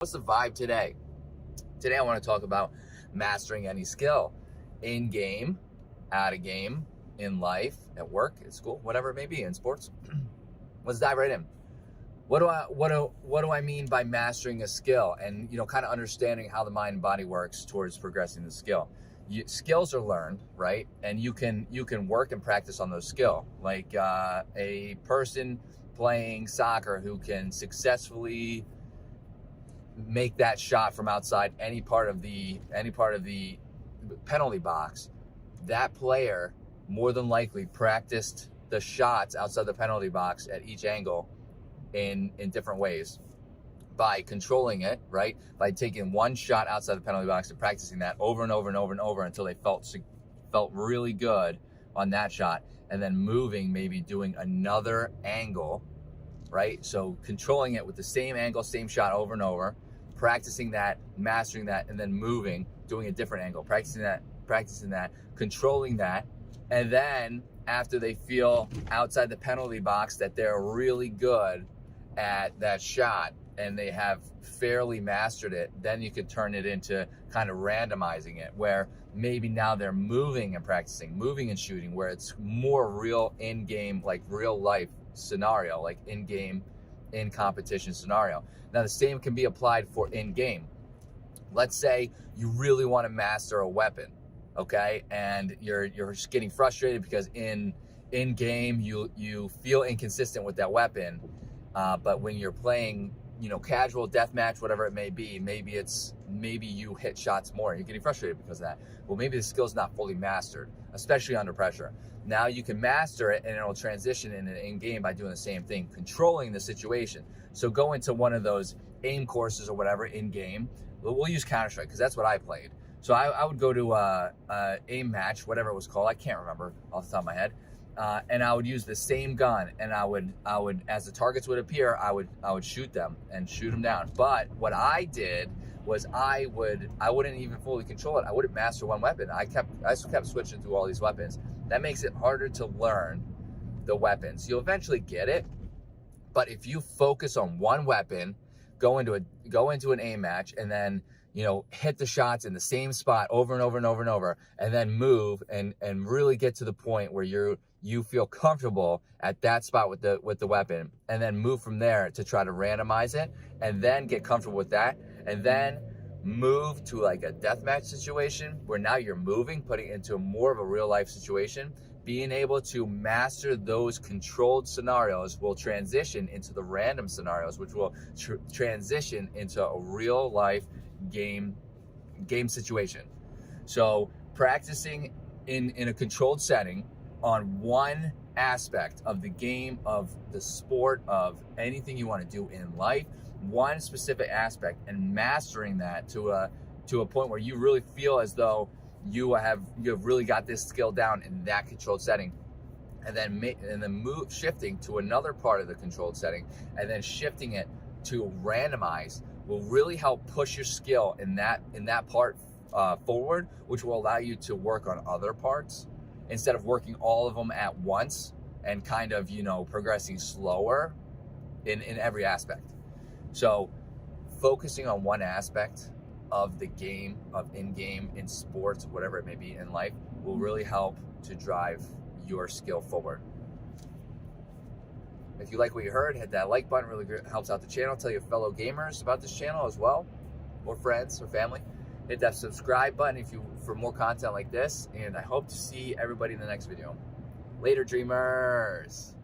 What's the vibe today? Today I want to talk about mastering any skill in game, out of game, in life, at work, at school, whatever it may be, in sports. Let's dive right in. What do I mean by mastering a skill, and kind of understanding how the mind and body works towards progressing the skill. Skills are learned, right? And you can work and practice on those skills. Like a person playing soccer who can successfully make that shot from outside any part of the penalty box. That player more than likely practiced the shots outside the penalty box at each angle in different ways by controlling it, right? By taking one shot outside the penalty box and practicing that over and over and over and over until they felt really good on that shot, and then moving, maybe doing another angle, right? So controlling it with the same angle, same shot over and over, practicing that, mastering that, and then moving, doing a different angle, practicing that, controlling that. And then after they feel outside the penalty box that they're really good at that shot and they have fairly mastered it, then you could turn it into kind of randomizing it, where maybe now they're moving and practicing, moving and shooting, where it's more real in-game, like real life scenario, like in-game, in competition scenario. Now the same can be applied for in-game. Let's say you really want to master a weapon, okay? And you're just getting frustrated because in game you feel inconsistent with that weapon, but when you're playing, casual deathmatch, whatever it may be, maybe you hit shots more and you're getting frustrated because of that. Well, maybe the skill's not fully mastered, especially under pressure. Now you can master it and it'll transition in game by doing the same thing, controlling the situation. So go into one of those aim courses or whatever in game. We'll use Counter-Strike because that's what I played. So I would go to a aim match, whatever it was called. I can't remember off the top of my head. And I would use the same gun, and I would, as the targets would appear, I would shoot them and shoot them down. But what I did was I wouldn't even fully control it. I wouldn't master one weapon. I kept switching through all these weapons. That makes it harder to learn the weapons. You'll eventually get it, but if you focus on one weapon, go into an aim match, and then hit the shots in the same spot over and over and over and over, and then move and really get to the point where you feel comfortable at that spot with the weapon, and then move from there to try to randomize it, and then get comfortable with that, and then move to like a deathmatch situation where now you're moving, putting it into more of a real life situation. Being able to master those controlled scenarios will transition into the random scenarios, which will transition into a real life game situation. So practicing in a controlled setting on one aspect of the game, of the sport, of anything you want to do in life, one specific aspect, and mastering that to a point where you really feel as though you have really got this skill down in that controlled setting, and then shifting to another part of the controlled setting, and then shifting it to randomize, will really help push your skill in that part forward, which will allow you to work on other parts instead of working all of them at once and kind of progressing slower in every aspect. So focusing on one aspect of the game, of in-game, in sports, whatever it may be in life, will really help to drive your skill forward. If you like what you heard, hit that like button. Really helps out the channel. Tell your fellow gamers about this channel as well, or friends or family. Hit that subscribe button for more content like this, and I hope to see everybody in the next video. Later, dreamers.